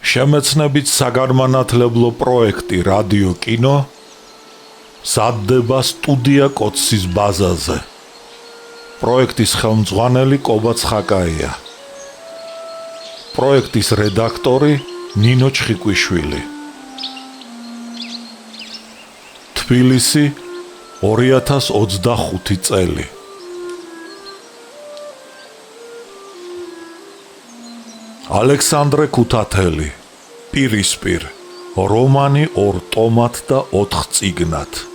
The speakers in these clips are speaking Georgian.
შემეცნებით საგანმანათლებლო პროექტი რადიო კინო სადდება სტუდია კოცის ბაზაზე. პროექტის ხელმძღვანელი კობა ცხაკაია. პროექტის რედაქტორი ნინო ჩხიკვიშვილი. თბილისი 2025 წელი. ალექსანდრე ქუთათელი, პირისპირ, რომანი 2 ტომად და 4 წიგნად.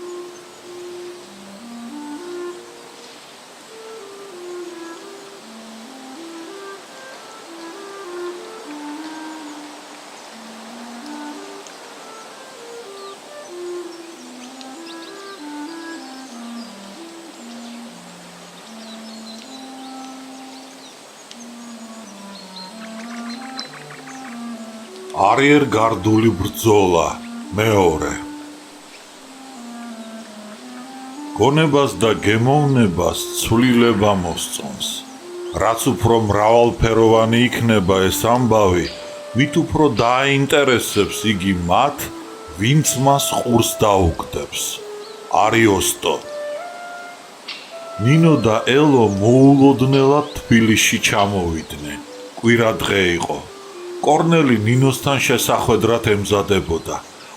არიერგარდული ბრძოლა მეორე. გონებას და გემოვნებას ცვლილება მოსწონს. რაც უფრო მრავალფეროვანი იქნება ეს ამბავი, მით უფრო დააინტერესებს იგი მათ, ვინც მას ყურს დაუგდებს. არიოსტო. ნინო და ელო მოულოდნელად თბილისში ჩამოვიდნენ. კვირა დღე იყო. კორნელი ნინოსთან შესახვედრად ემზადებოდა.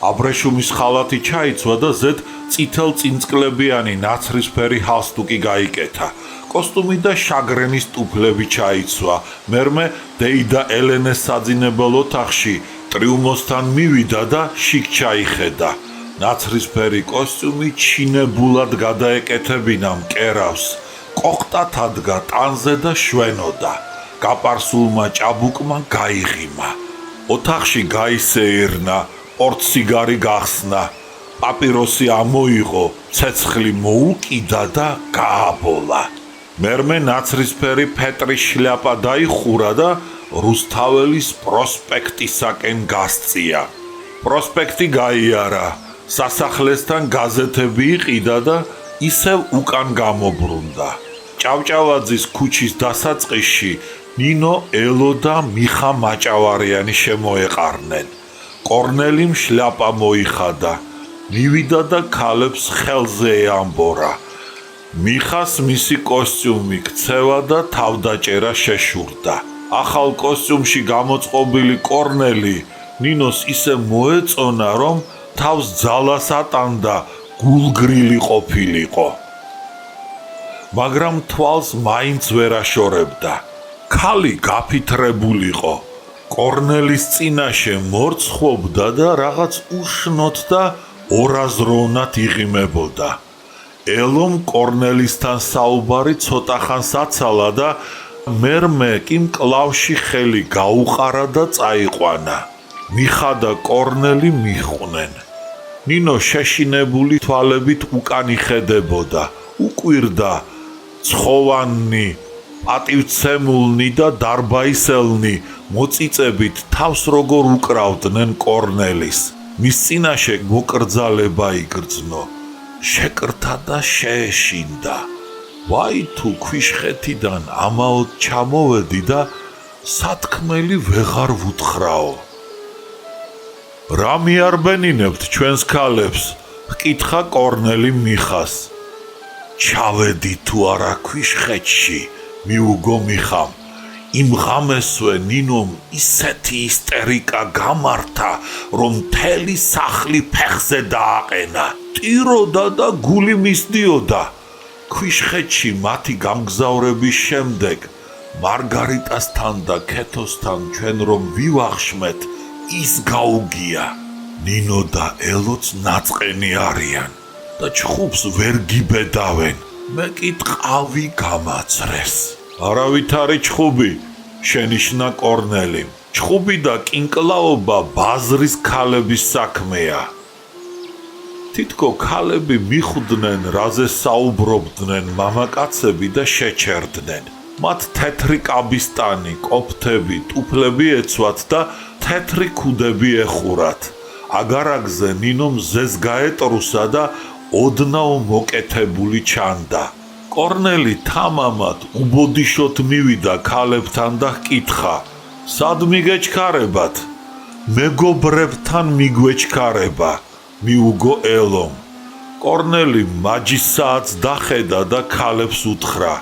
აბრეშუმის ხალათი ჩაიცვა და ზედ წითელ წინწკლებიანი ნაცრისფერი ჰალსტუკი გაიკეთა. კოსტუმი და შაგრენის ტუფლები ჩაიცვა. მერმე დეიდა ელენეს საძინებელ ოთახში ტრიუმოსთან მივიდა და შიგ ჩაიხედა. ნაცრისფერი კოსტუმი ჩინებულად გადაეკეთებინა მკერავს. კოხტად ადგა ტანზე და შვენოდა. გაპარსულმა ჭაბუკმა გაიღიმა. ოთახში გაისეირნა, პორტსიგარი გახსნა. პაპიროსი ამოიღო, ცეცხლი მოუკიდა და გააბოლა. მერმე ნაცრისფერი ფეტრის შლაპა დაიხურა და რუსთაველის პროსპექტისაკენ გასწია. პროსპექტი გაიარა, სასახლესთან გაზეთები იყიდა და ისევ უკან გამობრუნდა. ჭავჭავაძის ქუჩის დასაწყისში ნინო, ელო და მიხა მაჭავარიანი შემოეყარნენ. კორნელიმ შლაპა მოიხადა. მივიდა და ქალებს ხელზე ეამბორა. მიხას მისი კოსტიუმი ქცევა და თავდაჭერა შეშურდა. ახალ კოსტიუმში გამოწყობილი კორნელი ნინოს ისე მოეწონა, რომ თავს ძალას ატანდა გულგრილი ყოფილიყო. მაგრამ თვალს მაინც ვერ აშორებდა. ქალი გაფითრებულიყო. კორნელის წინაშე მორცხვობდა და რაღაც უშნოდ და ორაზროვნად იღიმებოდა. ელომ კორნელისთან საუბარი ცოტახანს აცალა და მერმე კი მკლავში ხელი გაუყარა და წაიყვანა. მიხა და კორნელი მიჰყვნენ. ნინო შეშინებული თვალებით უკან იხედებოდა. უკვირდა ცხოვანი, პატივცემულნი და დარბაისელნი მოწიწებით თავს როგორ უკრავდნენ კორნელის. მის წინაშე მოკრძალება იგრძნო. შეკრთა და შეეშინდა. ვაი თუ ქვიშხეთიდან ამაოდ ჩამოვედი და სათქმელი ვეღარ ვუთხრაო. რა მიარბენინებთ ჩვენს ქალებს? ჰკითხა კორნელი მიხას. ჩავედი თუ არა ქვიშხეთში, მიუგო მიხამ. იმ ღამესვე ნინომ ისეთი ისტერიკა გამართა, რომ მთელი სახლი ფეხზე დააყენა. ტიროდა და გული მისდიოდა. ქვიშხეთში მათი გამგზავრების შემდეგ მარგარიტასთან და ქეთოსთან ჩვენ რომ ვივახშმეთ, ის გაუგია. ნინო და ელოც ნაწყენი არიან და ჩხუბს ვერ გიბედავენ. მე კი ტყავი გამაცრეს. არავით არის ჩხუბი, შენიშნა კორნელიმ. ჩხუბი და კინკლაობა ბაზრის ქალების საქმეა. თითქო ქალები მიხვდნენ, რაზე საუბრობდნენ მამაკაცები და შეჩერდნენ. მათ თეთრი კაბისტანი, კოფთები, ტუფლები ეცვათ და თეთრი ქუდები ეხურათ. აგარაგზე ნინომ ზეს გაეტრუსა და ოდნავ მოკეთებული ჩანდა. კორნელი თამამად უბოდიშოთ მივიდა ქალებთან და ჰკითხა: სად მიგეჩქარებათ? მეგობრებთან მიგვეჩქარება, მიუგო ელომ. კორნელი მაჯისააც დახედა და ქალებს უთხრა: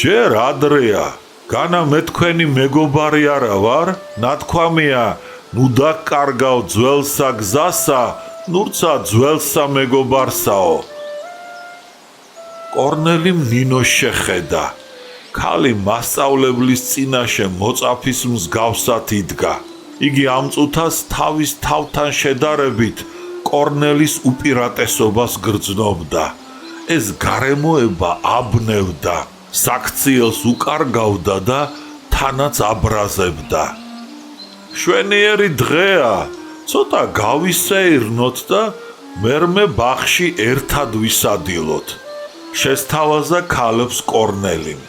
ჯერ ადრეა, განა მე თქვენი მეგობარი არა ვარ? ნათქვამია, ნუ დაკარგავ ძველსა გზასა, ნურცა ძველსა მეგობარსაო. კორნელიმ ნინოს შეხედა. ქალი მასწავლებლის წინაშე მოწაფის მსგავსად იდგა. იგი ამ წუთას თავის თავთან შედარებით კორნელის უპირატესობას გრძნობდა. ეს გარემოება აბნევდა, საქციელს უკარგავდა და თანაც აბრაზებდა. შვენიერი დღეა, ცოტა გავისეირნოთ და მერმე ბაღში ერთად ვისადილოთ. შესთავაზა ქალებს კორნელიმ.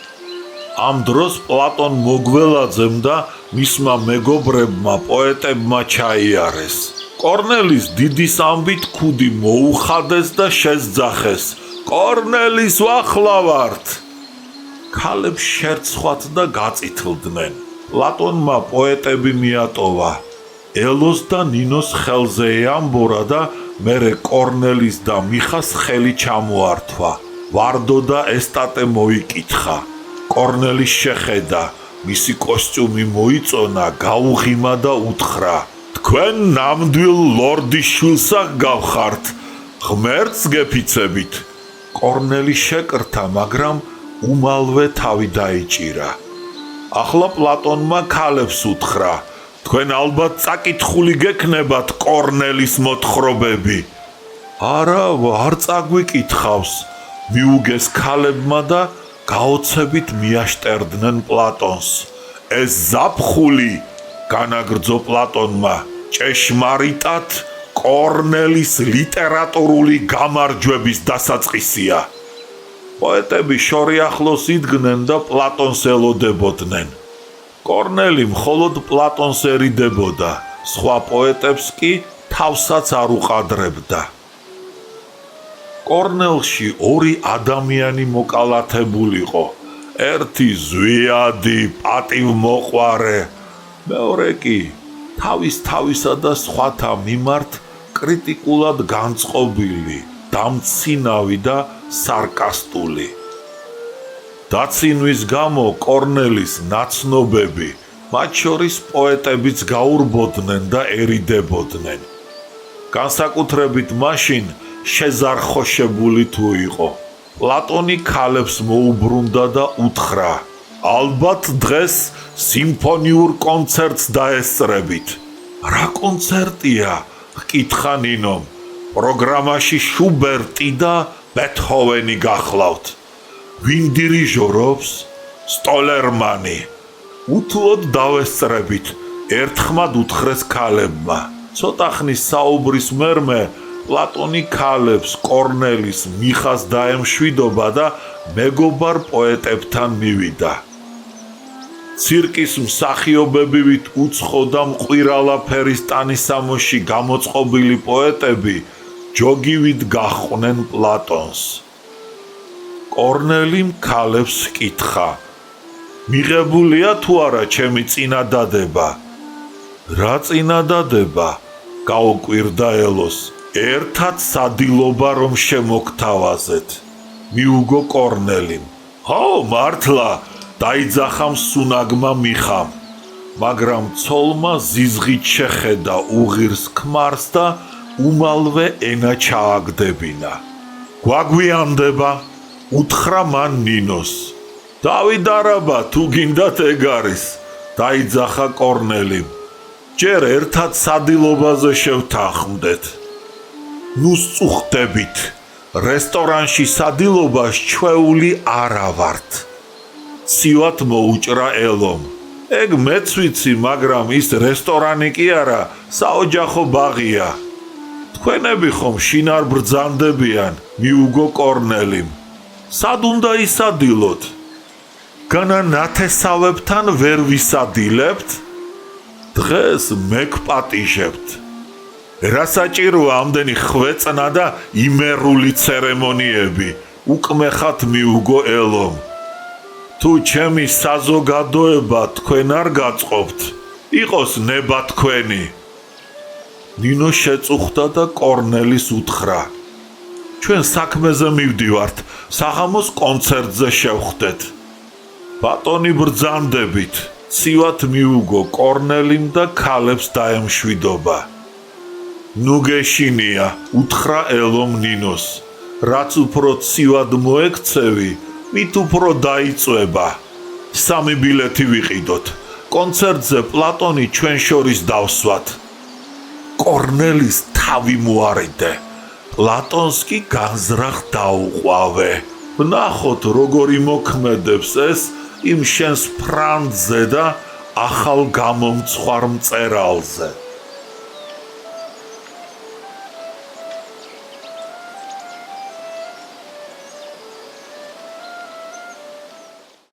ამ დროს პლატონ მოგველაძემ და მისმა მეგობრებმა პოეტებმა ჩაიარეს. კორნელის დიდის ამბით ქუდი მოუხადეს და შესძახეს: კორნელის ვახლავართ! ქალებს შერცხვათ და გაწითლდნენ. პლატონმა პოეტები მიატოვა. ელოს და ნინოს ხელზე ეამბორა და მერე კორნელის და მიხას ხელი ჩამოართვა. ვარდო და ესტატე მოიკითხა. კორნელის შეხედა, მისი კოსტიუმი მოიწონა, გაუღიმა და უთხრა: თქვენ ნამდვილ ლორდის შვილსა გავხართ, ღმერთს გეფიცებით. კორნელი შეკრთა, მაგრამ უმალვე თავი დაიჭირა. ახლა პლატონმა ქალებს უთხრა: თქვენ ალბათ წაკითხული გექნებათ კორნელის მოთხრობები. არა, არ წაგვიკითხავს, მიუგეს ქალებმა და გაოცებით მიაშტერდნენ პლატონს. ეს ზაფხული, განაგრძო პლატონმა, ჭეშმარიტად კორნელის ლიტერატურული გამარჯვების დასაწყისია. პოეტები შორი ახლოს იდგნენ და პლატონს ელოდებოდნენ. კორნელი მხოლოდ პლატონს ერიდებოდა, სხვა პოეტებს კი თავსაც არ უყადრებდა. კორნელში ორი ადამიანი მოკალათებულიყო. ერთი ზვიადი, პატივმოყვარე, მეორე კი თავისა და სხვათა მიმართ კრიტიკულად განწყობილი, დამცინავი და სარკასტული. დაცინვის გამო კორნელის ნაცნობები, მათ შორის პოეტებიც გაურბოდნენ და ერიდებოდნენ. განსაკუთრებით მაშინ შეზარხოშებული თუ იყო. პლატონი ქალებს მოუბრუნდა და უთხრა: ალბათ დღეს სიმფონიურ კონცერტს დაესწრებით. რა კონცერტია? ჰკითხა ნინომ. პროგრამაში შუბერტი და ბეთჰოვენი გახლავთ. ვინ დირიჟორობს? სტოლერმანი. უთუოდ დავესწრებით, ერთხმად უთხრეს ქალებმა. ცოტა ხნის საუბრის მერმე პლატონი ქალებს, კორნელის, მიხას დაემშვიდობა და მეგობარ პოეტებთან მივიდა. ცირკის მსახიობებივით უცხო და მყვირალა ფერის ტანისამოში გამოწყობილი პოეტები ჯოგივით გაჰყვნენ პლატონს. კორნელიმ ქალებს ჰკითხა: მიღებულია თუ არა ჩემი წინადადება? რა წინადადება? გაუკვირდა ელოს. ერთად სადილობა რომ შემოგთავაზეთ. მიუგო კორნელიმ. ხო, მართლა, დაიძახა მსუნაგმა მიხამ. მაგრამ ცოლმა ზიზღით შეხედა უღირს ქმარს და უმალვე ენა ჩააგდებინა. გვაგვიანდება, უთხრა მან ნინოს. დავიდარაბა, თუ გინდათ ეგ არის, დაიძახა კორნელიმ. ჯერ ერთად სადილობაზე შევთანხმდეთ. ნუ სწუხდებით, რესტორანში სადილობას ჩვეული არა ვართ. ცივად მოუჭრა ელომ. ეგ მეც ვიცი, მაგრამ ის რესტორანი კი არა, საოჯახო ბაღია. თქვენები ხომ შინარ ბრძანდებიან, მიუგო კორნელიმ. სად უნდა ისადილოთ? განა ნათესავებთან ვერ ვისადილებთ? დღეს მეგპატიჟებთ. რა საჭიროა ამდენი ხვეწნა და იმერული ცერემონიები? უკმეხათ მიუგო ელომ. თუ ჩემი საზოგადოება თქვენ არ გაწყობთ, იყოს ნება თქვენი. ნინო შეწუხდა და კორნელის უთხრა: ჩვენ საქმეზე მივდივართ, საღამოს კონცერტზე შევხვდეთ. ბატონი ბრძანდებით, ცივად მიუგო კორნელიმ და ქალებს დაემშვიდობა. ნუ გეშინია, უთხრა ელომ ნინოს, რაც უფრო ცივად მოექცევი, მით უფრო დაიწვება. 3 ბილეთი ვიყიდოთ. კონცერტზე პლატონი ჩვენ შორის დავსვათ. კორნელის თავი მოარიდე. პლატონს კი განზრახ დაუყვავე. ვნახოთ როგორი მოქმედებს ეს იმ შენს ფრანძზე და ახალ გამომცხვარ მწერალზე.